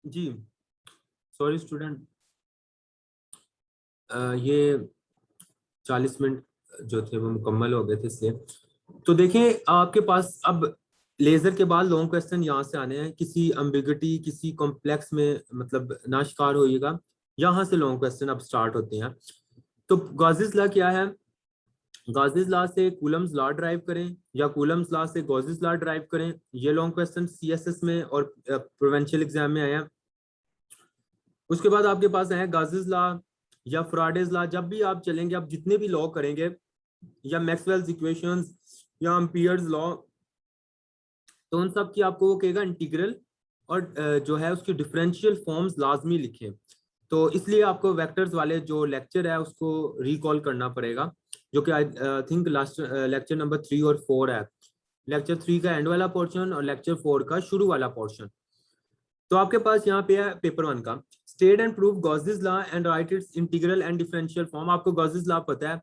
जी sorry student, ये 40 minute जो थे वो मुकम्मल हो गए थे इसलिए। तो देखिए आपके पास अब लेजर के बाद लॉन्ग क्वेश्चन यहाँ से आने हैं। किसी अम्बिगिटी किसी कॉम्प्लेक्स में मतलब ना शिकार होइएगा, यहाँ से लॉन्ग क्वेश्चन अब स्टार्ट होते हैं। तो गॉसेस लॉ क्या है? गॉसेस लॉ से कूलम्स लॉ ड्राइव करें या कूलम्स लॉ से गॉसेस लॉ ड्राइव करें, ये लॉन्ग क्वेश्चन सीएसएस में और प्रोविंशियल एग्जाम में आया। उसके बाद आपके पास है गॉसेस लॉ या फ्राडेज लॉ। जब भी आप चलेंगे, आप जितने भी लॉ करेंगे या मैक्सवेल्स इक्वेशंस या एम्पियर्स लॉ, तो उन सब की आपको वो कहेगा इंटीग्रल, और जो है उसकी डिफरेंशियल फॉर्म्स लाजमी लिखें। तो इसलिए आपको वेक्टर्स वाले जो लेक्चर है उसको रिकॉल करना पड़ेगा, जो कि I think last lecture number 3 और 4 है। लेक्चर 3 का एंड वाला पोर्शन और लेक्चर 4 का शुरू वाला पोर्शन। तो आपके पास यहाँ पे है पेपर 1 का state and prove Gauss's law and right it's integral and differential form. आपको गॉसेस लॉ पता है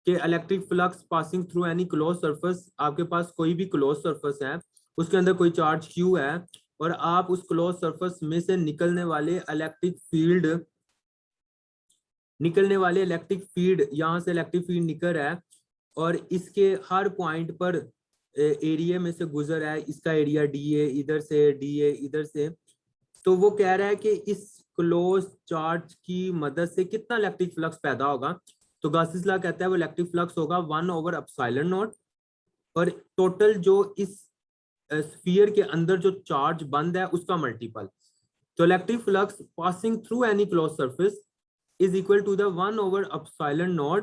कि electric flux passing through any close surface, आपके पास कोई भी क्लोज सरफेस है, उसके अंदर कोई चार्ज क्यू है, और आप उस क्लोज सरफेस में से निकलने वाले इलेक्ट्रिक फील्ड यहाँ से इलेक्ट्रिक फील्ड निकल रहा है, और इसके हर पॉइंट पर एरिया में से गुजर रहा है। इसका एरिया डी ए इधर से, डी ए इधर से। तो वो कह रहा है कि इस क्लोज चार्ज की मदद से कितना इलेक्ट्रिक फ्लक्स पैदा होगा। तो गॉसेस लॉ कहता है वो इलेक्ट्रिक फ्लक्स होगा 1/ε0, और टोटल जो इस स्फीयर के अंदर जो चार्ज बंद है उसका मल्टीपल। तो electric flux passing through any close surface is equal to the 1/ε0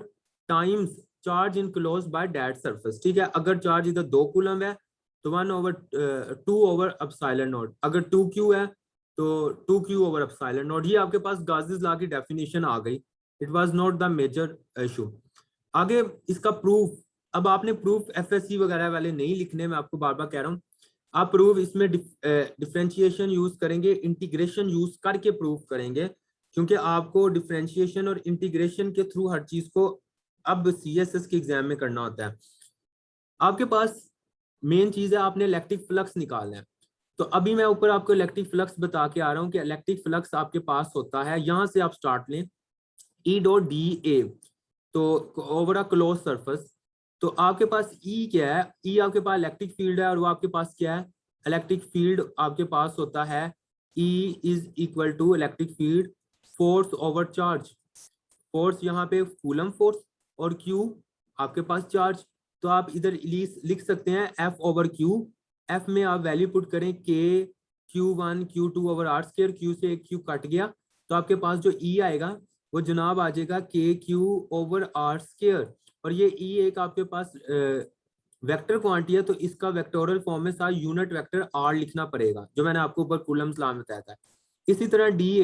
times charge enclosed by that surface. ठीक है, अगर चार्ज इधर 2 कूलम है तो 1/2/ε0, अगर 2q है तो 2q/ε0। ये आपके पास गॉसेस लॉ की डेफिनेशन आ गई। It was not the major issue. आगे इसका प्रूफ, अब आपने प्रूफ एफएससी वगैरह वाले नहीं लिखने, मैं आपको बार बार कह रहा हूँ। आप प्रूफ इसमें डिफरेंशिएशन यूज करेंगे, इंटीग्रेशन यूज करके प्रूफ करेंगे, क्योंकि आपको डिफरेंशिएशन और इंटीग्रेशन के थ्रू हर चीज को अब सीएसएस के एग्जाम में करना होता है। आपके पास मेन चीज है, आपने इलेक्ट्रिक फ्लक्स निकालना है। तो अभी मैं ऊपर आपको इलेक्ट्रिक फ्लक्स बता के आ रहा हूँ कि इलेक्ट्रिक फ्लक्स आपके पास होता है, यहाँ से आप स्टार्ट लें, ई डॉट डी ए, तो ओवर अ क्लोज सरफेस। तो आपके पास ई क्या है? ई आपके पास इलेक्ट्रिक फील्ड है, और वो आपके पास क्या है? इलेक्ट्रिक फील्ड आपके पास होता है E is equal to electric field force over charge. Force यहाँ पे कूलम फोर्स, और क्यू आपके पास चार्ज। तो आप इधर लिख सकते हैं F/Q। एफ में आप वैल्यू पुट करें के Q1 Q2/r², क्यू से एक क्यू कट गया, तो आपके पास जो ई आएगा वो जनाब आ जाएगा KQ/r²। और ये ई एक आपके पास वेक्टर क्वांटिटी है, तो इसका वेक्टोरल फॉर्म में सारा यूनिट वेक्टर आर लिखना पड़ेगा, जो मैंने आपको ऊपर कूलम्स लॉ में बताया था। इसी तरह डी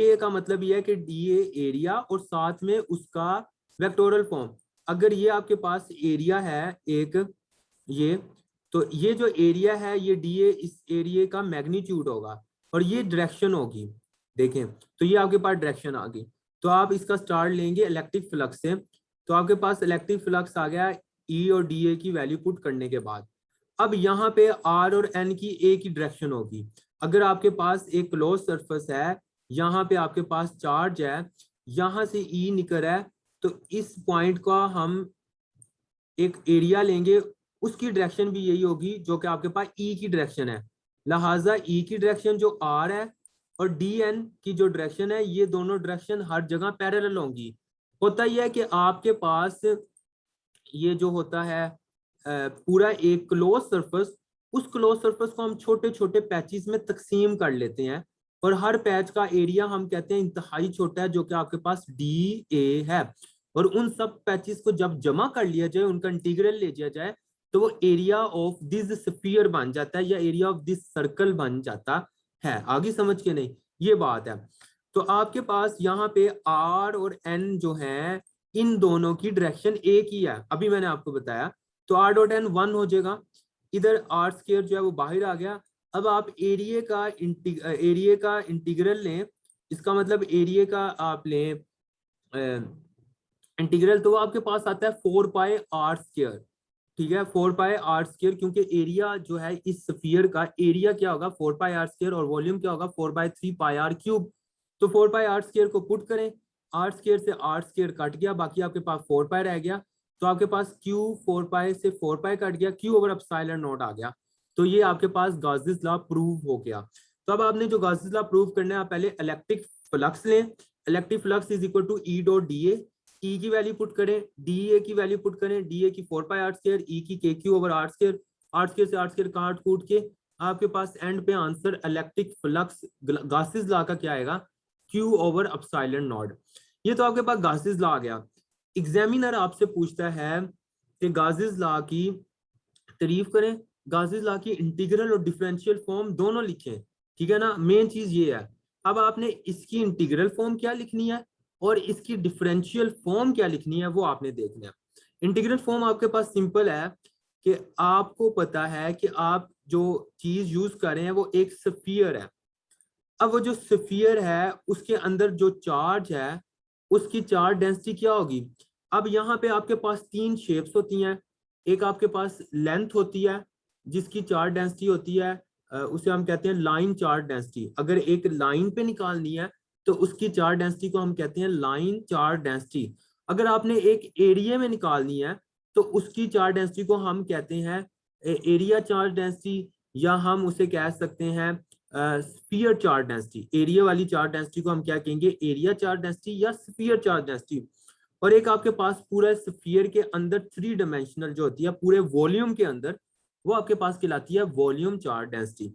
ए का मतलब ये है कि डी ए एरिया और साथ में उसका वेक्टोरल फॉर्म। अगर ये आपके पास एरिया है एक, ये, तो ये जो एरिया है ये डी ए, इस एरिया का मैग्नीट्यूड होगा, और ये डायरेक्शन होगी। देखें, तो ये आपके पास डायरेक्शन आ गई। तो आप इसका स्टार्ट लेंगे इलेक्ट्रिक फ्लक्स से। तो आपके पास इलेक्ट्रिक फ्लक्स आ गया ई और डी ए की वैल्यू पुट करने के बाद। अब यहाँ पे आर और एन की एक ही डायरेक्शन होगी। अगर आपके पास एक क्लोज सरफेस है, यहाँ पे आपके पास चार्ज है, यहाँ से ई निकल रहा है, तो इस पॉइंट का हम एक एरिया लेंगे, उसकी डायरेक्शन भी यही होगी जो कि आपके पास ई की डायरेक्शन है। लिहाजा ई की डायरेक्शन जो आर है और डी एन की जो डायरेक्शन है, ये दोनों डायरेक्शन हर जगह पैरेलल होंगी। होता यह है कि आपके पास ये जो होता है पूरा एक क्लोज सरफेस, उस क्लोज सरफेस को हम छोटे छोटे पैचेस में तकसीम कर लेते हैं, और हर पैच का एरिया हम कहते हैं इंतहाई छोटा है, जो कि आपके पास डी ए है। और उन सब पैचेस को जब जमा कर लिया जाए, उनका इंटीग्रल ले लिया जाए, तो वो एरिया ऑफ दिस स्फीयर बन जाता है, या एरिया ऑफ दिस सर्कल बन जाता है। आगे समझ के नहीं, ये बात है। तो आपके पास यहाँ पे आर और एन जो है, इन दोनों की डायरेक्शन एक ही है, अभी मैंने आपको बताया। तो आर डॉट एन 1 हो जाएगा, इधर आर स्क्वायर जो है वो बाहर आ गया। अब आप एरिया का इंटीग्रल लें, इसका मतलब एरिया का आप लें इंटीग्रल, तो वो आपके पास आता है 4πr²। ठीक है, 4 पाई आर स्क्वायर, क्योंकि एरिया जो है इस स्फीयर का एरिया क्या होगा 4 पाई आर स्क्वायर और वॉल्यूम क्या होगा 4/3 पाई आर क्यूब। तो 4 पाई आर स्क्वायर को पुट करें, आर स्क्वायर से आर स्क्वायर कट गया, बाकी आपके पास 4 पाई रह गया। तो आपके पास क्यू 4 पाई से 4 पाई कट गया, क्यू ओवर एप्सिलॉन नॉट आ गया। तो ये आपके पास गाउसेस लॉ प्रूव हो गया। तो अब आपने जो गाउसेस लॉ प्रूव करना है, आप पहले इलेक्ट्रिक फ्लक्स लें। Electric flux is equal to E dot D A. E की वैल्यू पुट करें, डी ए की वैल्यू पुट करें, डी ए की 4 पाई आर स्क्वायर, ई की K Q over are square, R square से R square काट कूट के आपके पास एंड पे answer electric flux Gauss's law का क्या आएगा, क्यू ओवर एप्सिलॉन नॉट। ये तो आपके पास गाउसेस लॉ आ गया। एग्जामिनर आपसे पूछता है कि गाउसेस लॉ की तारीफ करें, गाउसेस लॉ की इंटीग्रल और डिफरेंशियल फॉर्म दोनों लिखें, ठीक है ना। मेन चीज ये है। अब आपने इसकी इंटीग्रल फॉर्म क्या लिखनी है और इसकी डिफरेंशियल फॉर्म क्या लिखनी है वो आपने देखना है। इंटीग्रल फॉर्म आपके पास सिंपल है कि आपको पता है कि आप जो चीज यूज कर रहे हैं वो एक स्फीयर है। अब वो जो स्फीयर है उसके अंदर जो चार्ज है उसकी चार्ज डेंसिटी क्या होगी। अब यहाँ पे आपके पास 3 शेप्स होती हैं। एक आपके पास लेंथ होती है जिसकी चार्ज डेंसिटी होती है, उसे हम कहते हैं लाइन चार्ज डेंसिटी। अगर एक लाइन पे निकालनी है तो उसकी चार्ज डेंसिटी को हम कहते हैं लाइन चार्ज डेंसिटी। अगर आपने एक एरिया में निकालनी है तो उसकी चार्ज डेंसिटी को हम कहते हैं एरिया चार्ज डेंसिटी, या हम उसे कह सकते हैं स्फीयर चार्ज डेंसिटी। एरिया वाली चार्ज डेंसिटी को हम क्या कहेंगे, एरिया चार्ज डेंसिटी या स्फीयर चार्ज डेंसिटी। और एक आपके पास पूरा स्फीयर के अंदर 3 डायमेंशनल जो होती है पूरे वॉल्यूम के अंदर, वो आपके पास कहलाती है वॉल्यूम चार्ज डेंसिटी।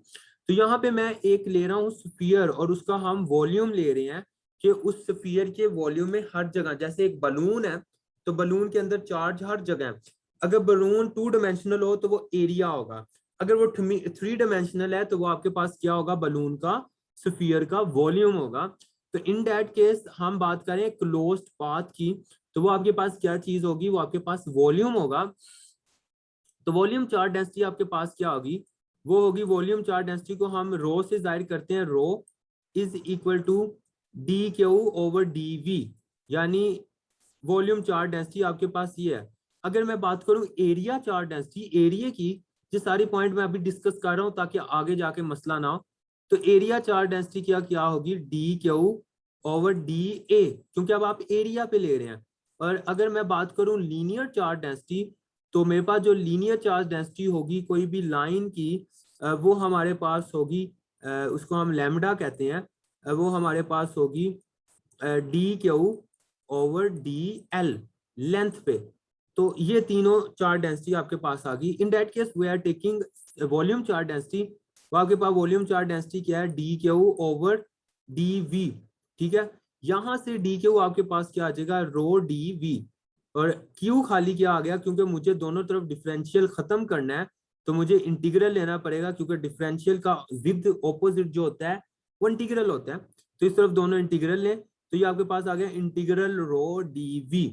तो यहाँ पे मैं एक ले रहा हूँ स्फीयर और उसका हम वॉल्यूम ले रहे हैं कि उस स्फीयर के वॉल्यूम में हर जगह, जैसे एक बलून है तो बलून के अंदर चार्ज हर जगह है। अगर बलून 2 डायमेंशनल हो तो वो एरिया होगा, अगर वो 3 डायमेंशनल है तो वो आपके पास क्या होगा, बलून का स्फीयर का वॉल्यूम होगा। तो इन दैट केस हम बात करें क्लोज्ड पाथ की, तो वो आपके पास क्या चीज होगी, वो आपके पास वॉल्यूम होगा। तो वॉल्यूम चार्ज डेंसिटी आपके पास क्या होगी, वो होगी वॉल्यूम चार्ज डेंसिटी को हम रो से जाहिर करते हैं, rho is equal to D Q over D V, यानी वॉल्यूम चार्ज डेंसिटी आपके पास ये है। अगर मैं बात करूं एरिया चार्ज डेंसिटी, एरिया की जो सारी पॉइंट मैं अभी डिस्कस कर रहा हूं ताकि आगे जाके मसला ना हो, तो एरिया चार्ज डेंसिटी क्या क्या होगी, डी क्यू ओवर डी ए, क्योंकि अब आप एरिया पे ले रहे हैं। और अगर मैं बात करूं लीनियर चार्ज डेंसिटी, तो मेरे पास जो लीनियर चार्ज डेंसिटी होगी कोई भी लाइन की, वो हमारे पास होगी, उसको हम लैम्डा कहते हैं, वो हमारे पास होगी D Q over D L length पे। तो ये तीनों चार्ज डेंसिटी आपके पास आ गई। In that case we are taking volume charge density, तो आपके पास वॉल्यूम चार्ज डेंसिटी क्या है, d Q over D v, ठीक है। यहां से डी क्यू आपके पास क्या आ जाएगा, रो डी वी, और क्यू खाली क्या आ गया, क्योंकि मुझे दोनों तरफ डिफरेंशियल खत्म करना है तो मुझे इंटीग्रल लेना पड़ेगा, क्योंकि डिफरेंशियल का विद ऑपोजिट जो होता है वो इंटीग्रल होता है। तो इस तरफ दोनों इंटीग्रल लें, तो ये आपके पास आ गया इंटीग्रल रो डी वी।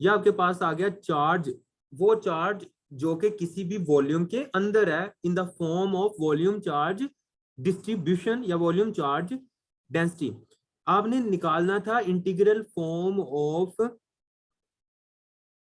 ये आपके पास आ गया चार्ज, वो चार्ज जो कि किसी भी वॉल्यूम के अंदर है, in the form of volume charge distribution या वॉल्यूम चार्ज डेंसिटी। आपने निकालना था इंटीग्रल फॉर्म ऑफ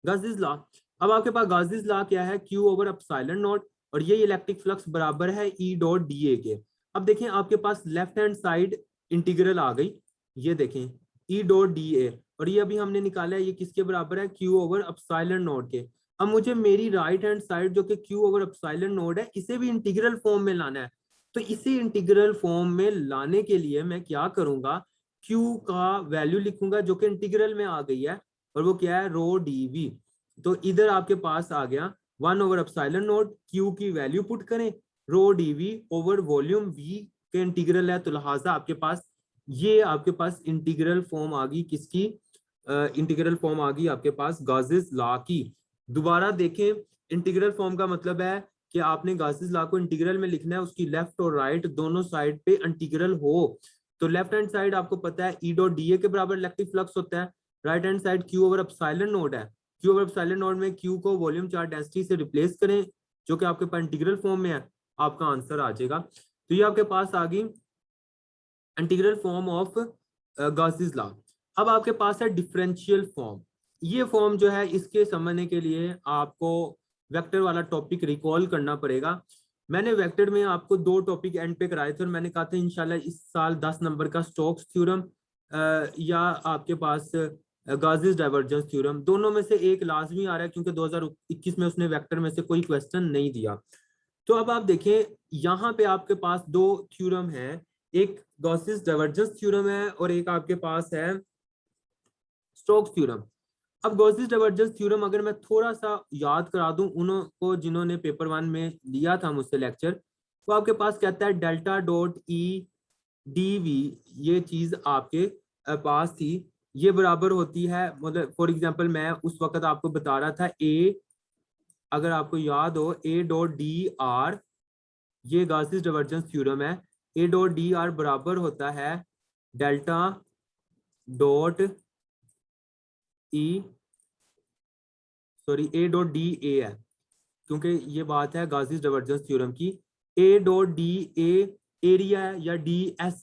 गाउसेस लॉ। अब आपके पास गाउसेस लॉ क्या है, क्यू ओवर एप्सिलॉन नॉट, और ये इलेक्ट्रिक फ्लक्स बराबर है ई डॉट डी ए के। अब देखें आपके पास लेफ्ट हैंड साइड इंटीग्रल आ गई, ये देखें ई डॉट डी ए, और ये अभी हमने निकाला है ये किसके बराबर है, क्यू ओवर एप्सिलॉन नॉट के। अब मुझे मेरी राइट हैंड साइड जो कि क्यू ओवर एप्सिलॉन नॉट है इसे भी इंटीग्रल फॉर्म में लाना है। तो इसे इंटीग्रल फॉर्म में लाने के लिए मैं क्या करूंगा, क्यू का वैल्यू लिखूंगा जो कि इंटीग्रल में आ गई है, और वो क्या है, रो डी वी। तो इधर आपके पास आ गया 1 ओवर एप्सिलॉन नॉट, क्यू की वैल्यू पुट करें, rho D V over volume V के इंटीग्रल है, तो लिहाजा आपके पास ये आपके पास इंटीग्रल फॉर्म आ गई किसकी, इंटीग्रल फॉर्म आ गई आपके पास गाउसेस लॉ की। दोबारा देखें, इंटीग्रल फॉर्म का मतलब है कि आपने गाउसेस लॉ को इंटीग्रल में लिखना है, उसकी लेफ्ट और राइट दोनों साइड पे इंटीग्रल हो। तो लेफ्ट हैंड साइड आपको पता है ई डॉट डी ए के बराबर इलेक्ट्रिक फ्लक्स होता है, right hand side Q over epsilon not है, क्यू ओवर एप्सिलॉन नॉट में क्यू को वॉल्यूम चार्ज डेंसिटी से रिप्लेस करें जो कि आपके पास इंटीग्रल फॉर्म में है, आपका आंसर आ जाएगा। तो ये आपके पास आ गई इंटीग्रल फॉर्म ऑफ गाउसेस लॉ। अब आपके पास है डिफरेंशियल फॉर्म। ये फॉर्म जो है इसके समझने के लिए आपको वेक्टर वाला टॉपिक रिकॉल करना पड़ेगा। मैंने वेक्टर में आपको 2 टॉपिक एंड पे कराए थे और मैंने कहा था इंशाल्लाह इस साल 10 नंबर का स्टोक्स थ्योरम या आपके पास गाउसियन डाइवर्जेंस थ्योरम, दोनों में से एक लाजमी आ रहा है क्योंकि 2021 में उसने वेक्टर में से कोई क्वेश्चन नहीं दिया। तो अब आप देखें यहाँ पे आपके पास 2 थ्योरम है, एक गाउसियन डाइवर्जेंस थ्योरम है और एक आपके पास है स्टोक्स थ्योरम। अब गॉसियन डाइवर्जेंस थ्योरम अगर मैं थोड़ा सा याद करा दूं उनको जिन्होंने पेपर 1 में लिया था मुझसे लेक्चर, तो आपके पास कहता है delta dot E d v, ये चीज आपके पास थी, ये बराबर होती है, मतलब फॉर एग्जांपल मैं उस वक्त आपको बता रहा था ए, अगर आपको याद हो ए डॉट डी आर, ये गॉसियन डाइवर्जेंस थ्योरम है, ए डॉट डी आर बराबर होता है डेल्टा डॉट ई, सॉरी ए डॉट डी ए है, क्योंकि ये बात है गॉसियन डाइवर्जेंस थ्योरम की। ए डॉट डी ए एरिया है या डी एस,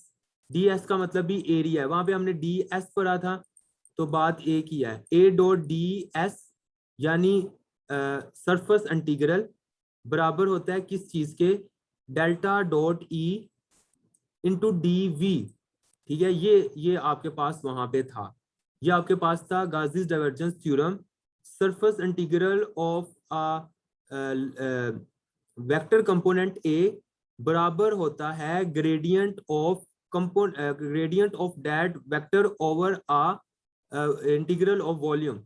डी एस का मतलब भी एरिया है, वहां पे हमने डी एस पढ़ा था, तो बात एक ही है। ए डॉट डी एस यानी सरफेस इंटीग्रल बराबर होता है किस चीज के, delta dot E into D v, ठीक है। ये आपके पास वहां पे था, ये आपके पास था Gaussian divergence theorem, surface integral of vector component A बराबर होता है gradient of gradient of that vector over a integral of volume.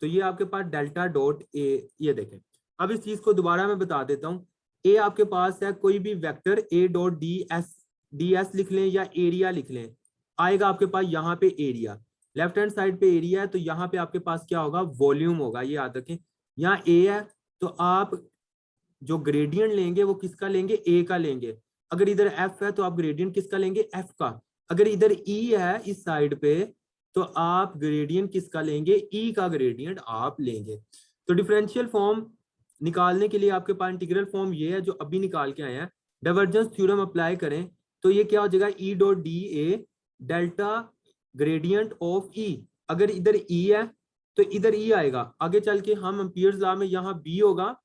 तो ये आपके पास डेल्टा डॉट ए, ये देखें। अब इस चीज को दोबारा मैं बता देता हूँ, ए आपके पास है कोई भी vector A dot d S लिख लें या एरिया लिख लें, आएगा आपके पास यहाँ पे एरिया, लेफ्ट हैंड साइड पे एरिया है तो यहाँ पे आपके पास क्या होगा, वॉल्यूम होगा, ये याद रखें। यहाँ ए है तो आप जो ग्रेडियंट लेंगे वो किसका लेंगे, ए का लेंगे। अगर इधर एफ है तो आप ग्रेडियंट किसका लेंगे, एफ का। अगर इधर ई है इस साइड पे तो आप ग्रेडियंट किसका लेंगे, ई का ग्रेडियंट आप लेंगे। तो डिफरेंशियल फॉर्म निकालने के लिए आपके पास इंटीग्रल फॉर्म ये है जो अभी निकाल के आए हैं, डाइवर्जेंस थ्योरम अप्लाई करें तो ये क्या हो जाएगा, E dot D A delta gradient of E. अगर इधर ई है तो इधर ई आएगा, आगे चल के हम एम्पियर्स लॉ में यहाँ बी होगा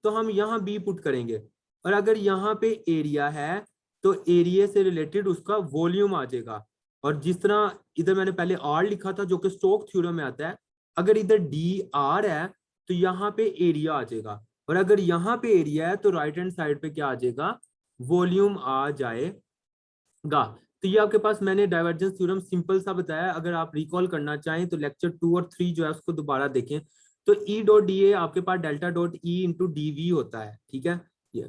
तो हम यहाँ बी पुट करेंगे, और अगर यहाँ पे एरिया है तो एरिया से रिलेटेड उसका वॉल्यूम आ जाएगा। और जिस तरह इधर मैंने पहले आर लिखा था जो कि स्टोक थ्योरम में आता है, अगर इधर डी आर है तो यहाँ पे एरिया आ जाएगा, और अगर यहाँ पे एरिया है तो राइट हैंड साइड पे क्या आ जाएगा, वॉल्यूम आ जाएगा। तो ये आपके पास मैंने डाइवर्जेंस थ्योरम सिंपल सा बताया, अगर आप रिकॉल करना चाहें तो लेक्चर 2 और 3 जो है उसको दोबारा देखें। तो ई डॉट डी ए आपके पास delta dot E into D V होता है, ठीक है। ये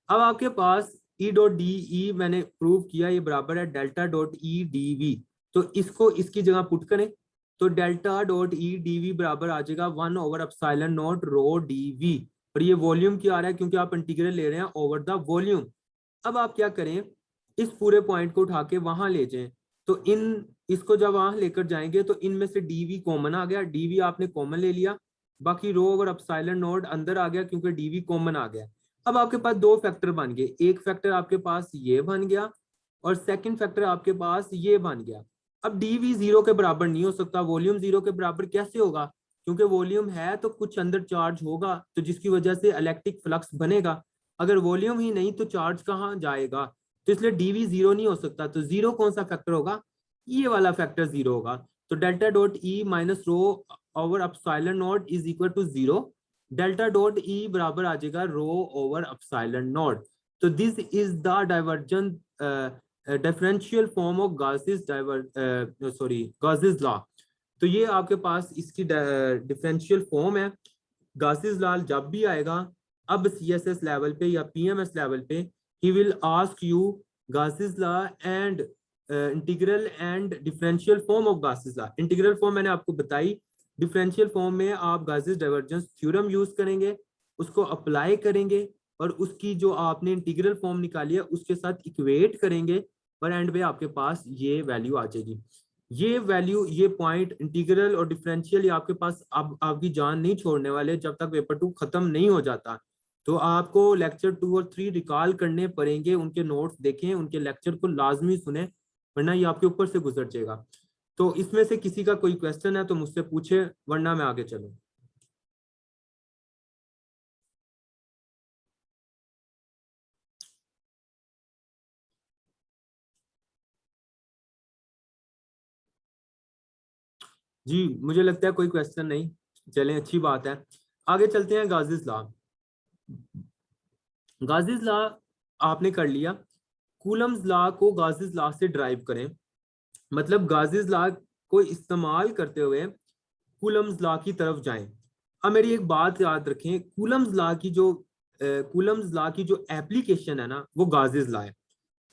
अब आपके पास ई डॉट डी ई मैंने प्रूव किया, ये बराबर है delta dot E d v, तो इसको इसकी जगह पुट करें तो delta dot E d v बराबर आ जाएगा 1 over epsilon naught rho D v, और ये वॉल्यूम क्या आ रहा है क्योंकि आप इंटीग्रल ले रहे हैं ओवर द वॉल्यूम। अब आप क्या करें, इस पूरे पॉइंट को उठा के वहां ले जाएं, तो इसको जब वहां लेकर जाएंगे तो इनमें से डीवी कॉमन आ गया, डीवी आपने कॉमन ले लिया, बाकी रो ओवर एप्सिलॉन नॉट अंदर आ गया क्योंकि डीवी कॉमन आ गया। अब आपके पास 2 फैक्टर बन गए, एक फैक्टर आपके पास ये बन गया और सेकंड फैक्टर आपके पास ये बन गया। अब डीवी 0 के बराबर नहीं हो सकता, वॉल्यूम 0 के बराबर कैसे होगा, क्योंकि वॉल्यूम है तो कुछ अंदर चार्ज होगा तो जिसकी वजह से इलेक्ट्रिक फ्लक्स बनेगा, अगर वॉल्यूम ही नहीं तो चार्ज कहाँ जाएगा, तो इसलिए डीवी 0 नहीं हो सकता। तो 0 कौन सा फैक्टर होगा, ये वाला फैक्टर 0 होगा। तो delta dot E minus rho over epsilon naught is equal to 0, delta dot E बराबर आ जाएगा रो ओवर एप्सिलॉन नॉट। तो this is the divergent differential form of Gauss's law. तो ये आपके पास इसकी डिफरेंशियल फॉर्म है। गॉसियस लॉ जब भी आएगा अब सीएसएस लेवल पे या पीएमएस लेवल पे, he will ask you Gauss's law and integral and differential form of Gauss's law. Integral form मैंने आपको बताई, डिफरेंशियल फॉर्म में आप गॉसियस डाइवर्जेंस थ्योरम यूज करेंगे, उसको अप्लाई करेंगे और उसकी जो आपने इंटीग्रल फॉर्म निकाली है उसके साथ इक्वेट करेंगे, और एंड पे आपके पास ये वैल्यू आ जाएगी। ये वैल्यू, ये पॉइंट इंटीग्रल और डिफरेंशियल, ये आपके पास अब आपकी जान नहीं छोड़ने वाले जब तक पेपर 2 खत्म नहीं हो जाता। तो आपको लेक्चर 2 और 3 रिकॉल करने पड़ेंगे, उनके नोट्स देखें, उनके लेक्चर को लाजमी सुने, वरना ये आपके ऊपर से गुजर जाएगा। तो इसमें से किसी का कोई क्वेश्चन है तो मुझसे पूछे, वरना मैं आगे चलूं। जी मुझे लगता है कोई क्वेश्चन नहीं, चलें अच्छी बात है। आगे चलते हैं। गाजिस लॉ, गाजिस लॉ आपने कर लिया। कूलम्स लॉ को गाजिस लॉ से ड्राइव करें, मतलब गाजिस लॉ को इस्तेमाल करते हुए कूलम्स लॉ की तरफ जाएं। अब मेरी एक बात याद रखें, कूलम्स लॉ की जो एप्लीकेशन है ना वो गाजिस लॉ है।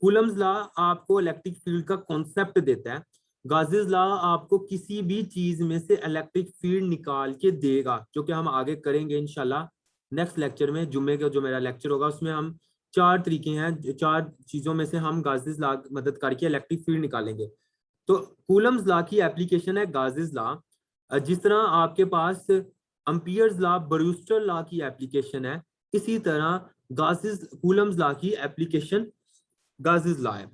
कूलम्स लॉ आपको इलेक्ट्रिक फील्ड का कॉन्सेप्ट देता है, गाजिस लॉ आपको किसी भी चीज में से इलेक्ट्रिक फील्ड निकाल के देगा, जो कि हम आगे करेंगे इंशाल्लाह नेक्स्ट लेक्चर में। जुम्मे का जो मेरा लेक्चर होगा उसमें हम 4 तरीके हैं, 4 चीजों में से हम गाजिस लॉ मदद करके इलेक्ट्रिक फील्ड निकालेंगे। तो कूलम्स लॉ की एप्लीकेशन है गाजिस लॉ। जिस तरह आपके पास अम्पियर्स लॉ, ब्रूस्टर लॉ की एप्लीकेशन है, इसी तरह गाजिस कूलम्स लॉ की एप्लीकेशन गाजिस लॉ है।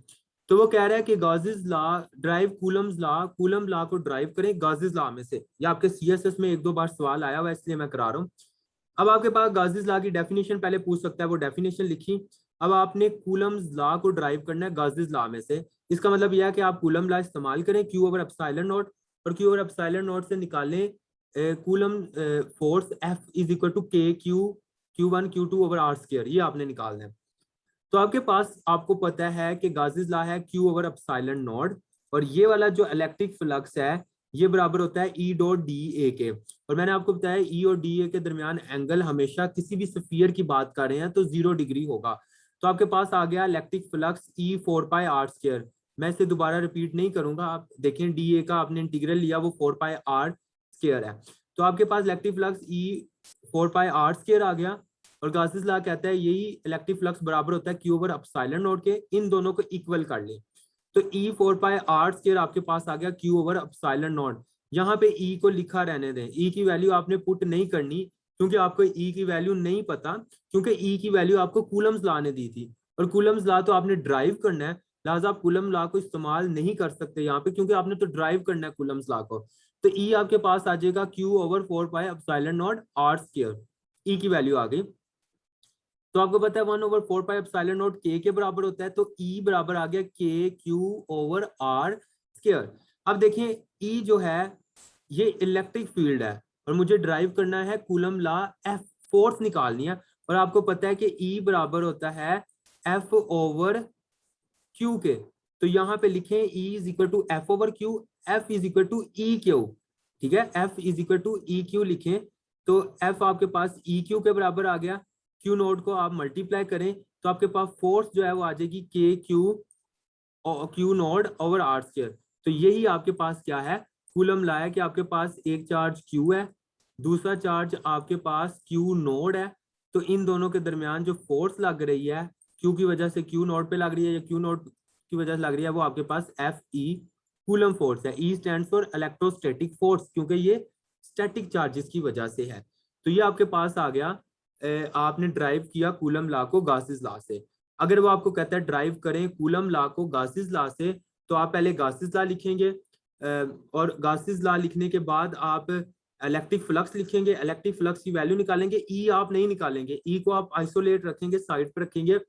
तो वो कह रहा है कि Gauss's law drive Coulomb's law, Coulomb law को ड्राइव करें गाजिस लॉ में से। ये आपके सीएसएस में 1-2 बार सवाल आया हुआ है, इसलिए मैं करा रहा हूँ। अब आपके पास गाजिस लॉ की डेफिनेशन पहले पूछ सकता है, वो डेफिनेशन लिखी। अब आपने कूलम्स लॉ को ड्राइव करना है गाजिस लॉ में से। इसका मतलब यह है कि आप कूलम लॉ इस्तेमाल करें, क्यू ओवर एप्सिलॉन नॉट, और क्यू ओवर एप्सिलॉन नॉट से निकालें Coulomb force F is equal to k q one q two over are square, ये आपने निकालना है। तो आपके पास आपको पता है कि गाजिस लॉ है क्यू ओवर एप्सिलॉन नॉट, और ये वाला जो इलेक्ट्रिक फ्लक्स है ये बराबर होता है ई डॉट डी ए के। और मैंने आपको बताया ई और डी ए के दरमियान एंगल हमेशा किसी भी स्फीयर की बात कर रहे हैं तो 0 डिग्री होगा। तो आपके पास आ गया electric flux E 4 pi are square. मैं इसे दोबारा रिपीट नहीं करूंगा, आप देखें डी ए का आपने इंटीग्रल लिया वो 4 पाई आर स्क्वायर है। तो आपके पास electric flux E 4 pi are square आ गया। और गाउस लॉ कहता है यही इलेक्ट्रिक फ्लक्स बराबर होता है क्यू ओवर एप्सिलॉन नॉट के, इन दोनों को इक्वल कर ले। तो ई 4 पाई आर स्क्वायर आपके पास आ गया क्यू ओवर एप्सिलॉन नॉट। यहाँ पे ई को लिखा रहने दें, ई की वैल्यू आपने पुट नहीं करनी क्योंकि आपको ई की वैल्यू नहीं पता, क्योंकि ई की वैल्यू आपको कूलम्स लॉ ने दी थी, और कूलम्स लॉ तो आपने ड्राइव करना है, लिहाजा आप कूलम लॉ को इस्तेमाल नहीं कर सकते यहाँ पे, क्योंकि आपने तो ड्राइव करना है कूलम्स लॉ को। तो ई आपके पास आ जाएगा Q over 4 pi epsilon naught R square, E की वैल्यू आ गई। तो आपको पता है 1/4 पाई एप्सिलॉन नॉट के बराबर होता है, तो ई बराबर आ गया के क्यू ओवर आर स्क्वायर। अब देखें ई जो है ये इलेक्ट्रिक फील्ड है और मुझे ड्राइव करना है कूलम लॉ, एफ फोर्स निकालनी है, और आपको पता है कि ई बराबर होता है एफ ओवर क्यू के। तो यहाँ पे लिखें E is equal to F over q, F is equal to E q. ठीक है, F is equal to E q लिखें। तो एफ आपके पास ई क्यू के बराबर आ गया, क्यू नोड को आप मल्टीप्लाई करें तो आपके पास फोर्स जो है वो आ जाएगी k q naught over are square. तो यही आपके पास क्या है, कूलम लॉ है कि आपके पास एक चार्ज क्यू है, दूसरा चार्ज आपके पास क्यू नोड है। तो इन दोनों के दरमियान जो फोर्स लग रही है क्यू की वजह से क्यू नोड पे लग रही है या क्यू नोड की वजह से लग रही है, वो आपके पास एफ ई कूलम फोर्स है। E stand for electrostatic force, क्योंकि ये स्टैटिक चार्जेस की वजह से है। तो ये आपके पास आ गया, आपने ड्राइव किया कूलम लॉ को गासिस लॉ से। अगर वो आपको कहता है ड्राइव करें कूलम लॉ को गासिस लॉ से, तो आप पहले गासिस लॉ लिखेंगे, और गासिस लॉ लिखने के बाद आप इलेक्ट्रिक फ्लक्स लिखेंगे, इलेक्ट्रिक फ्लक्स की वैल्यू निकालेंगे। ई आप नहीं निकालेंगे, ई को आप आइसोलेट रखेंगे, साइड पर रखेंगे,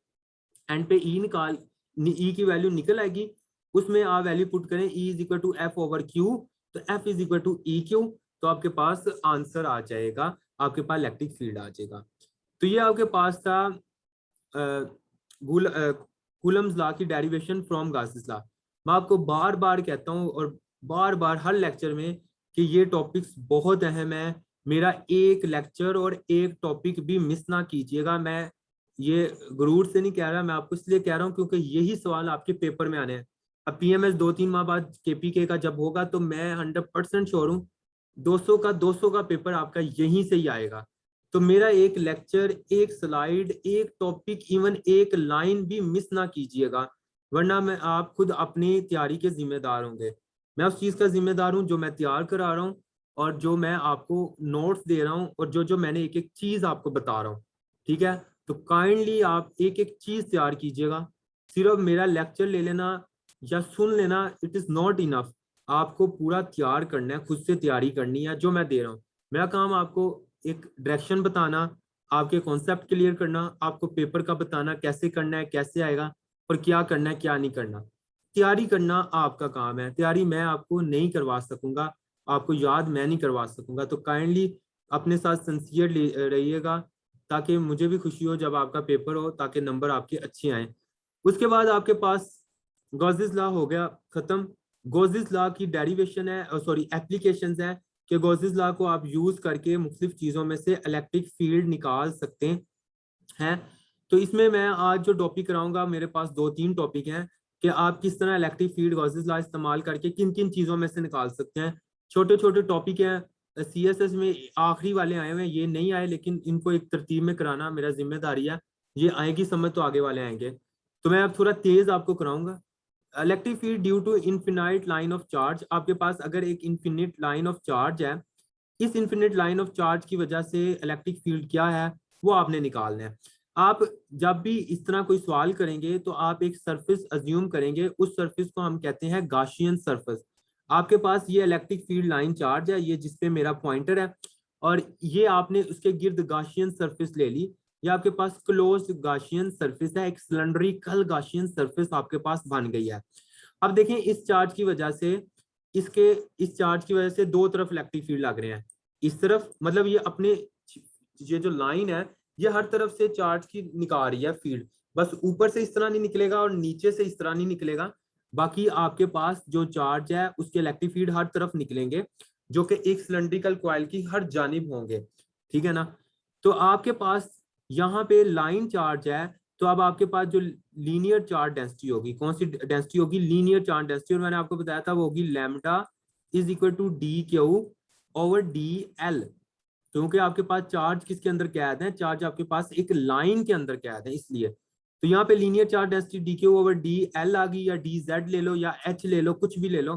एंड पे ई की वैल्यू निकल आएगी, उसमें आप वैल्यू पुट करें E is equal to F over Q, तो F is equal to E Q, तो आपके पास आंसर आ जाएगा, आपके पास इलेक्ट्रिक फील्ड आ जाएगा। तो ये आपके पास था कूलम्स लॉ की डेरिवेशन फ्रॉम गासिस लॉ। मैं आपको बार बार कहता हूँ और बार बार हर लेक्चर में कि ये टॉपिक्स बहुत अहम है, मेरा एक लेक्चर और एक टॉपिक भी मिस ना कीजिएगा। मैं ये गुरूर से नहीं कह रहा, मैं आपको इसलिए कह रहा हूँ क्योंकि यही सवाल आपके पेपर में आने हैं। अब पीएमएस 2-3 माह बाद केपीके का जब होगा तो मैं 100% श्योर हूँ 200 का पेपर आपका यहीं से ही आएगा। तो मेरा एक लेक्चर, एक स्लाइड, एक टॉपिक, इवन एक लाइन भी मिस ना कीजिएगा, वरना मैं आप खुद अपनी तैयारी के जिम्मेदार होंगे। मैं उस चीज़ का जिम्मेदार हूँ जो मैं तैयार करा रहा हूँ और जो मैं आपको नोट्स दे रहा हूँ और जो जो मैंने एक एक चीज़ आपको बता रहा हूँ। ठीक है, तो काइंडली आप एक एक चीज़ तैयार कीजिएगा। सिर्फ मेरा लेक्चर ले लेना या सुन लेना इट इज़ नॉट इनफ, आपको पूरा तैयार करना है, खुद से तैयारी करनी है जो मैं दे रहा हूँ। मेरा काम आपको एक डायरेक्शन बताना, आपके कॉन्सेप्ट क्लियर करना, आपको पेपर का बताना कैसे करना है, कैसे आएगा और क्या करना है क्या नहीं करना। तैयारी करना आपका काम है, तैयारी मैं आपको नहीं करवा सकूंगा। आपको याद मैं नहीं करवा सकूंगा, तो काइंडली अपने साथ सिंसियर रहिएगा ताकि मुझे भी खुशी हो जब आपका पेपर हो, ताकि नंबर आपके अच्छे आए। उसके बाद आपके पास गॉसेस लॉ हो गया खत्म। गॉसेस लॉ की डेरिवेशन है, सॉरी एप्लीकेशंस है कि गॉसेस लॉ को आप यूज करके मुख्तलिफ चीजों में से इलेक्ट्रिक फील्ड निकाल सकते हैं। तो इसमें मैं आज जो टॉपिक कराऊंगा, मेरे पास 2-3 टॉपिक हैं कि आप किस तरह इलेक्ट्रिक फील्ड गॉसेस लॉ इस्तेमाल करके किन किन चीजों में से निकाल सकते हैं। छोटे छोटे टॉपिक हैं, सीएसएस में आखिरी वाले आए हुए हैं, ये नहीं आए, लेकिन इनको एक तरतीब में कराना मेरा जिम्मेदारी है। ये आएगी समझ तो आगे वाले आएंगे। तो मैं अब थोड़ा तेज आपको कराऊंगा। Electric field due to infinite line of charge, आपके पास अगर एक इनफिनिट लाइन ऑफ चार्ज है, इस इनफिनिट लाइन ऑफ चार्ज की वजह से इलेक्ट्रिक फील्ड क्या है वो आपने निकालना है। आप जब भी इस तरह कोई सवाल करेंगे तो आप एक सरफेस अज्यूम करेंगे, उस सरफेस को हम कहते हैं गाशियन सरफेस। आपके पास ये इलेक्ट्रिक फील्ड लाइन चार्ज है, ये जिसपे मेरा पॉइंटर है, और ये आपने उसके गिर्द गाशियन सरफेस ले ली। ये आपके पास क्लोज गाशियन सरफेस है, एक सिलेंड्रिकल गाशियन सरफेस आपके पास बन गई है। अब देखें इस चार्ज की वजह से, इसके इस चार्ज की वजह से दो तरफ इलेक्ट्रिक फील्ड लग रहे हैं। इस तरफ मतलब ये अपने, ये जो लाइन है ये हर तरफ से चार्ज की निकाल रही है फील्ड, बस ऊपर से इस तरह नहीं निकलेगा और नीचे से इस तरह नहीं निकलेगा। बाकी आपके पास जो चार्ज है उसके इलेक्ट्रिक फील्ड हर तरफ निकलेंगे, जो कि एक सिलेंड्रिकल कॉइल की हर जानिब होंगे, ठीक है ना। तो आपके पास यहाँ पे लाइन चार्ज है, तो अब आपके पास जो लीनियर चार्ज डेंसिटी होगी, कौन सी डेंसिटी होगी, लीनियर चार्ज डेंसिटी, और मैंने आपको बताया था वो होगी lambda is equal to D Q over D l. क्योंकि आपके पास चार्ज किसके अंदर कैद है, चार्ज आपके पास एक लाइन के अंदर कैद है, इसलिए। तो यहाँ पे linear charge density D Q over D L आ गई, या डी जेड ले लो या एच ले लो, कुछ भी ले लो।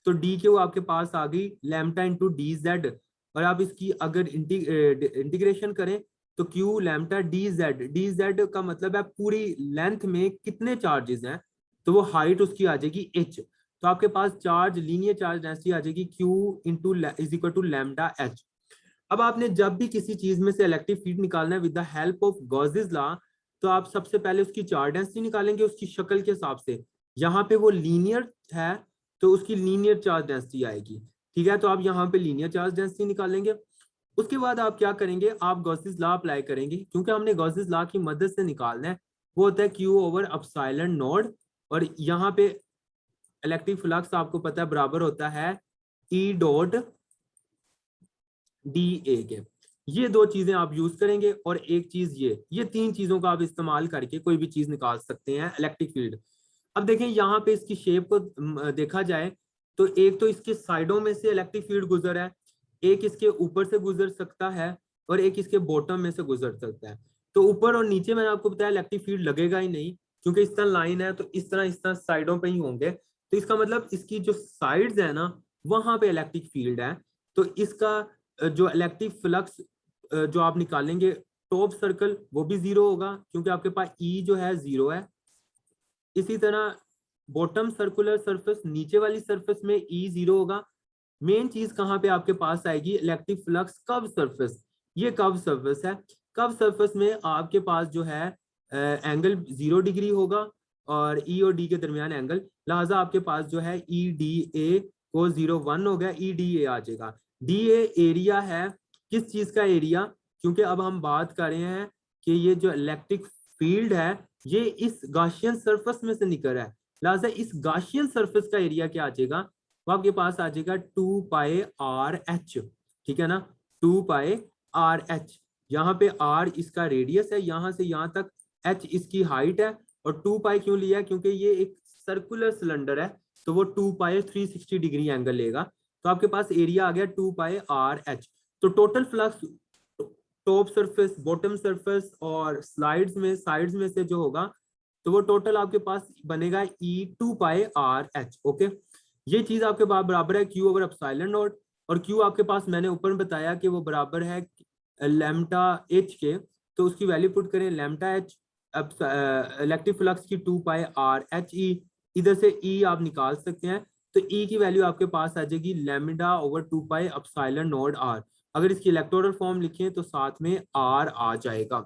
तो डी क्यू आपके पास आ गई लैम्डा इंटू डी जेड, और आप इसकी अगर इंटीग्रेशन करें तो क्यू लैम्डा डी जेड का मतलब है पूरी लेंथ में कितने चार्जेस हैं, तो वो हाइट उसकी आ जाएगी एच। तो आपके पास चार्ज लीनियर चार्ज डेंसिटी आ जाएगी q into is equal to lambda h. अब आपने जब भी किसी चीज में से इलेक्ट्रिक फील्ड निकालना है with the help of Gauss's law, तो आप सबसे पहले उसकी चार्ज डेंसिटी निकालेंगे उसकी शक्ल के हिसाब से। यहाँ पे वो लीनियर है तो उसकी लीनियर चार्ज डेंसिटी आएगी, ठीक है। तो आप यहाँ पे लीनियर चार्ज डेंसिटी निकालेंगे। उसके बाद आप क्या करेंगे, आप गॉसेस लॉ अप्लाई करेंगे, क्योंकि हमने गॉसेस लॉ की मदद से निकालना है। वो होता है क्यू ओवर एप्सिलॉन नोड, और यहाँ पे इलेक्ट्रिक फ्लक्स आपको पता है बराबर होता है ई डॉट डी ए के। ये दो चीजें आप यूज करेंगे, और एक चीज ये तीन चीजों का आप इस्तेमाल करके कोई भी चीज निकाल सकते हैं इलेक्ट्रिक फील्ड। अब देखें यहाँ पे इसकी शेप को देखा जाए तो एक तो इसके साइडों में से इलेक्ट्रिक फील्ड गुजर है, एक इसके ऊपर से गुजर सकता है, और एक इसके बॉटम में से गुजर सकता है। तो ऊपर और नीचे मैंने आपको बताया इलेक्ट्रिक फील्ड लगेगा ही नहीं, क्योंकि इस तरह लाइन है तो इस तरह साइडों पे ही होंगे। तो इसका मतलब इसकी जो साइड्स है ना वहां पे इलेक्ट्रिक फील्ड है। तो इसका जो इलेक्ट्रिक फ्लक्स जो आप निकालेंगे टॉप सर्कल वो भी जीरो होगा, क्योंकि आपके पास ई जो है जीरो है। इसी तरह बॉटम सर्कुलर सरफेस, नीचे वाली सरफेस में ई जीरो होगा। मेन चीज कहाँ पे आपके पास आएगी, इलेक्ट्रिक फ्लक्स कर्व सरफेस। ये कर्व सरफेस है, कर्व सरफेस में आपके पास जो है एंगल 0 डिग्री होगा, और ई और डी के दरमियान एंगल, लिहाजा आपके पास जो है ई डी ए को 0,1 हो गया, ई डी ए आ जाएगा। डी ए एरिया है, किस चीज का एरिया, क्योंकि अब हम बात कर रहे हैं कि ये जो इलेक्ट्रिक फील्ड है ये इस गाशियन सरफेस में से निकल रहा है, लिहाजा इस गाशियन सरफेस का एरिया क्या आ जाएगा, वो आपके पास आ जाएगा 2 पाई आर एच, ठीक है ना। 2 पाई आर एच, यहाँ पे आर इसका रेडियस है यहाँ से यहाँ तक, एच इसकी हाइट है, और 2 पाई क्यों लिया है, क्योंकि ये एक सर्कुलर सिलेंडर है, तो वो 2 पाई 360 डिग्री एंगल लेगा। तो आपके पास एरिया आ गया 2 पाई आर एच। तो total flux top surface, bottom surface और साइड्स में से जो होगा, तो वो टोटल आपके पास बनेगा ई 2 पाई आर एच। ओके, ये चीज आपके पास बराबर है क्यू ओवर एप्सिलॉन नॉट, और क्यू आपके पास मैंने ऊपर बताया कि वो बराबर है लैम्डा एच के। तो उसकी वैल्यू पुट करें, लैम्डा एच इलेक्ट्रिक फ्लक्स की 2 पाई आर एच ई, इधर से ई आप निकाल सकते हैं। तो ई की वैल्यू आपके पास आ जाएगी lambda over 2 pi epsilon naught r. अगर इसकी इलेक्ट्रोडल फॉर्म लिखें तो साथ में आर आ जाएगा।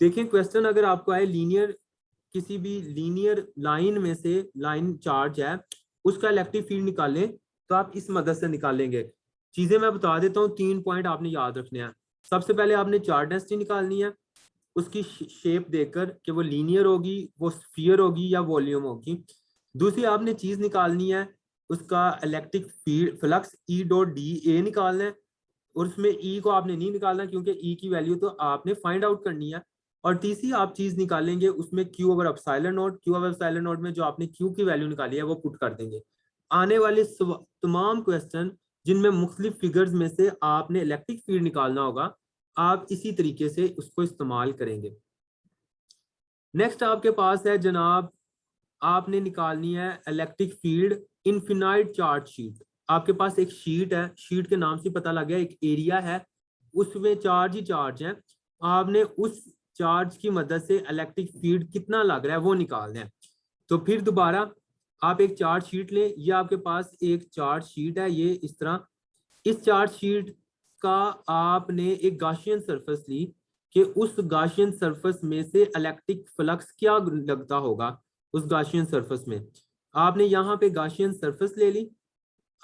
देखें क्वेश्चन अगर आपको आए लीनियर, किसी भी लीनियर लाइन में से लाइन चार्ज है उसका इलेक्ट्रिक फील्ड निकालें, तो आप इस मदद से निकालेंगे। चीजें मैं बता देता हूँ, 3 पॉइंट आपने याद रखने हैं। सबसे पहले आपने चार्ज डेंसिटी निकालनी है, उसकी शेप देखकर कि वो लीनियर होगी, वो स्फीयर होगी या वॉल्यूम होगी। दूसरी आपने चीज निकालनी है, उसका इलेक्ट्रिक फील्ड फ्लक्स ई डॉट डी ए निकालना है, और उसमें ई को आपने नहीं निकालना क्योंकि ई की वैल्यू तो आपने फाइंड आउट करनी है। और तीसरी आप चीज निकालेंगे, उसमें Q over epsilon naught, Q over epsilon not में जो आपने क्यू की वैल्यू निकाली है वो पुट कर देंगे। आने वाले तमाम क्वेश्चन जिनमें मुख्तलिफ फिगर्स में से आपने इलेक्ट्रिक फील्ड निकालना होगा, आप इसी तरीके से उसको इस्तेमाल करेंगे। नेक्स्ट आपके पास है जनाब, आपने निकालनी है electric field infinite charge sheet. आपके पास एक शीट है, शीट के नाम से पता लग गया, एक एरिया है, उसमें चार्ज ही चार्ज है। आपने उस चार्ज की मदद से इलेक्ट्रिक फील्ड कितना लग रहा है वो निकालना है। तो फिर दोबारा आप एक चार्ज शीट लें, ये आपके पास एक चार्ज शीट है, ये इस तरह। इस चार्ज शीट का आपने एक गाशियन सरफेस ली कि उस गाशियन सरफेस में से इलेक्ट्रिक फ्लक्स क्या लगता होगा उस गाशियन सरफेस में। आपने यहाँ पे गाशियन सरफेस ले ली।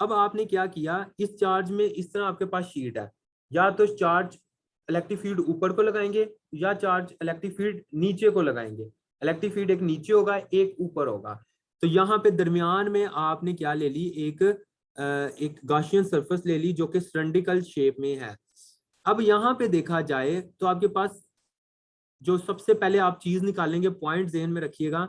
अब आपने क्या किया, इस चार्ज में इस तरह आपके पास शीट है, या तो चार्ज इलेक्ट्रिक फील्ड ऊपर को लगाएंगे या चार्ज इलेक्ट्रिक फील्ड नीचे को लगाएंगे। इलेक्ट्रिक फील्ड एक नीचे होगा, एक ऊपर होगा। तो यहाँ पे दरमियान में आपने क्या ले ली, एक गाशियन सरफेस ले ली जो कि सिलेंड्रिकल शेप में है। अब यहाँ पे देखा जाए तो आपके पास जो सबसे पहले आप चीज निकालेंगे, पॉइंट ज़हन में रखिएगा,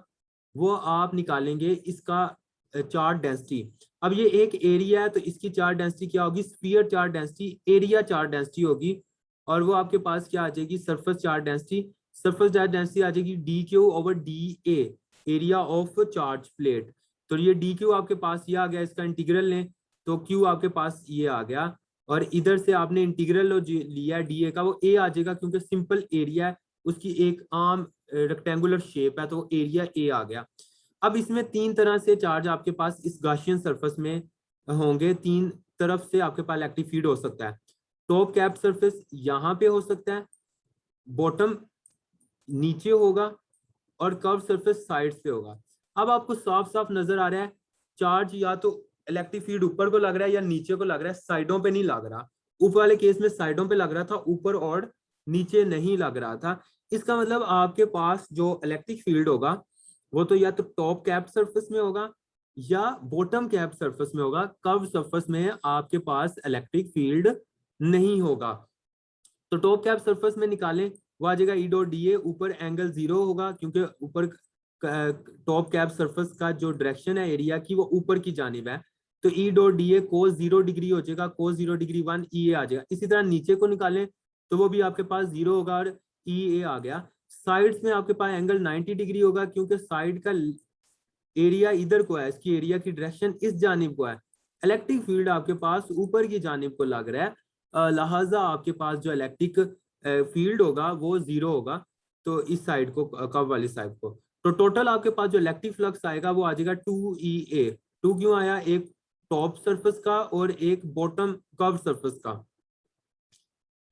वो आप निकालेंगे इसका चार्ज डेंसिटी। अब ये एक एरिया है तो इसकी चार्ज डेंसिटी क्या होगी, sphere charge density, area charge density होगी। और वो आपके पास क्या आ जाएगी, surface charge density. Surface charge density आ जाएगी D Q over D A, area of charge plate. तो ये डी क्यू आपके पास ये आ गया, इसका इंटीग्रल लें तो क्यू आपके पास ये आ गया, और इधर से आपने इंटीग्रल लिया डी ए का, वो ए आ जाएगा क्योंकि सिंपल एरिया है, उसकी एक आम रेक्टेंगुलर शेप है, तो एरिया ए आ गया। अब इसमें 3 तरह से चार्ज आपके पास इस गाशियन सरफेस में होंगे, 3 तरफ से आपके पास इलेक्ट्रिक फील्ड हो सकता है। टॉप कैप सरफेस यहाँ पे हो सकता है, बॉटम नीचे होगा, और कर्व सरफेस साइड पे होगा। अब आपको साफ साफ नजर आ रहा है, चार्ज या तो इलेक्ट्रिक फील्ड ऊपर को लग रहा है या नीचे को लग रहा है, साइडों पे नहीं लग रहा। ऊपर वाले केस में साइडों पे लग रहा था, ऊपर और नीचे नहीं लग रहा था। इसका मतलब आपके पास जो इलेक्ट्रिक फील्ड होगा वो तो या तो टॉप कैप सरफेस में होगा या बॉटम कैप सरफेस में होगा। कर्व सरफेस में आपके पास इलेक्ट्रिक फील्ड नहीं होगा। तो टॉप कैप सरफेस में निकालें, वो आ जाएगा ई डॉट डी ए, ऊपर एंगल 0 होगा क्योंकि ऊपर टॉप कैप सरफेस का जो डायरेक्शन है एरिया की वो ऊपर की जानिब है। तो ई डॉट डी ए कोस 0 डिग्री हो जाएगा, कोस 0 डिग्री 1 ई ए आ जाएगा। इसी तरह नीचे को निकालें तो वो भी आपके पास 0 होगा और ई ए आ गया। साइड्स में आपके पास एंगल 90 डिग्री होगा क्योंकि साइड का एरिया इधर को है, इसकी एरिया की डायरेक्शन इस जानिब को है। इलेक्ट्रिक फील्ड आपके पास ऊपर की जानिब को लग रहा है, लिहाजा आपके पास जो इलेक्ट्रिक फील्ड होगा वो 0 होगा, तो इस साइड को, कव वाली साइड को। तो टोटल आपके पास जो इलेक्ट्रिक फ्लक्स आएगा वो आ जाएगा 2EA। 2 क्यों आया, एक टॉप सरफेस का और एक बॉटम कर्व सरफेस का।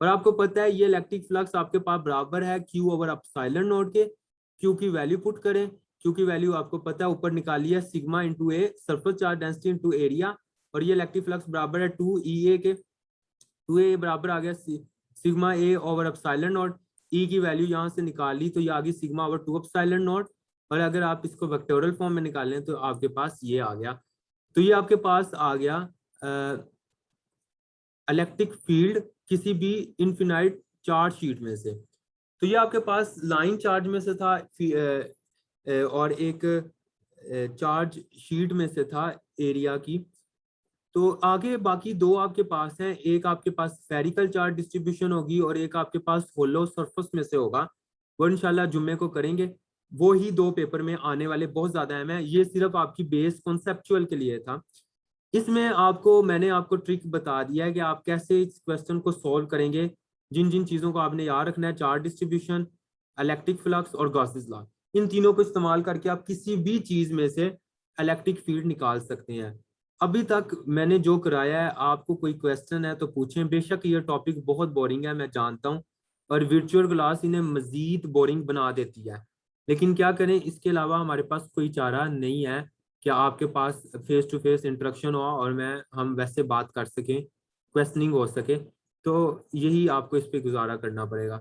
और आपको पता है ये इलेक्ट्रिक फ्लक्स आपके पास बराबर है क्यू ओवर एप्सिलॉन नॉट के। क्यू की वैल्यू पुट करें, क्यू की वैल्यू आपको पता है ऊपर निकाली है, sigma into A, surface charge density into area, और ये इलेक्ट्रिक फ्लक्स बराबर है 2EA के। 2A बराबर आ गया sigma A over epsilon naught. E की वैल्यू यहाँ से निकाली तो ये आ गई सिग्मा ओवर 2 एप्सिलॉन नॉट। और अगर आप इसको वेक्टोरियल फॉर्म में निकालें तो आपके पास ये आ गया। तो ये आपके पास आ गया इलेक्ट्रिक फील्ड किसी भी इनफिनाइट चार्ज शीट में से। तो ये आपके पास लाइन चार्ज में से था, और एक चार्ज शीट में से था एरिया की। तो आगे बाकी 2 आपके पास हैं, एक आपके पास स्फेरिकल चार्ज डिस्ट्रीब्यूशन होगी और एक आपके पास होलो सरफेस में से होगा। वो इंशाल्लाह जुम्मे को करेंगे। वो ही 2 पेपर में आने वाले बहुत ज्यादा अहम है, ये सिर्फ आपकी बेस कॉन्सेप्चुअल के लिए था। इसमें मैंने आपको ट्रिक बता दिया है कि आप कैसे इस क्वेश्चन को सॉल्व करेंगे। जिन जिन चीजों को आपने याद रखना है, चार्ज डिस्ट्रीब्यूशन, इलेक्ट्रिक फ्लक्स और गॉसेस लॉ, इन तीनों को इस्तेमाल करके आप किसी भी चीज में से इलेक्ट्रिक फील्ड निकाल सकते हैं। अभी तक मैंने जो कराया है, आपको कोई क्वेश्चन है तो पूछें। बेशक ये टॉपिक बहुत बोरिंग है, मैं जानता हूँ, और वर्चुअल क्लास इन्हें मजीद बोरिंग बना देती है, लेकिन क्या करें, इसके अलावा हमारे पास कोई चारा नहीं है। क्या आपके पास फेस टू फेस इंटरेक्शन हो और हम वैसे बात कर सकें, क्वेश्चनिंग हो सके, तो यही आपको इस पे गुजारा करना पड़ेगा।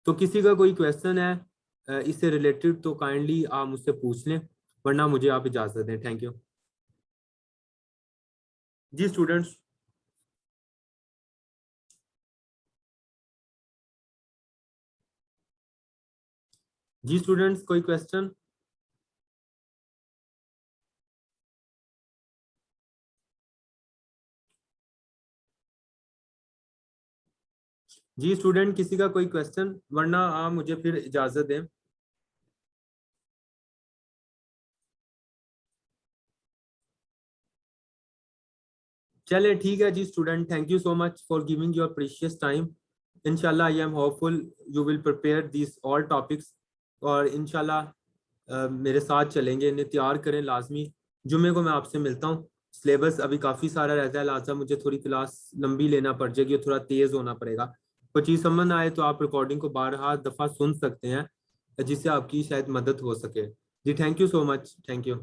तो किसी का कोई क्वेश्चन है इससे रिलेटेड तो काइंडली आप मुझसे पूछ लें, वरना मुझे आप इजाज़त दें। Thank you. जी स्टूडेंट्स। जी स्टूडेंट्स, कोई क्वेश्चन? जी स्टूडेंट, किसी का कोई क्वेश्चन, वरना आप मुझे फिर इजाज़त दें। चले ठीक है जी student, thank you so much for giving your precious time. इंशाल्लाह I am hopeful you will prepare this all topics, और इंशाल्लाह मेरे साथ चलेंगे, इन्हें तैयार करें लाजमी। जुमे को मैं आपसे मिलता हूँ। सिलेबस अभी काफ़ी सारा रहता है, लिहाजा मुझे थोड़ी क्लास लंबी लेना पड़ जाएगी और थोड़ा तेज़ होना पड़ेगा। कोई चीज़ समझ ना आए तो आप रिकॉर्डिंग को बारहा दफ़ा सुन सकते हैं, जिससे आपकी शायद मदद हो सके। जी thank you so much, thank you.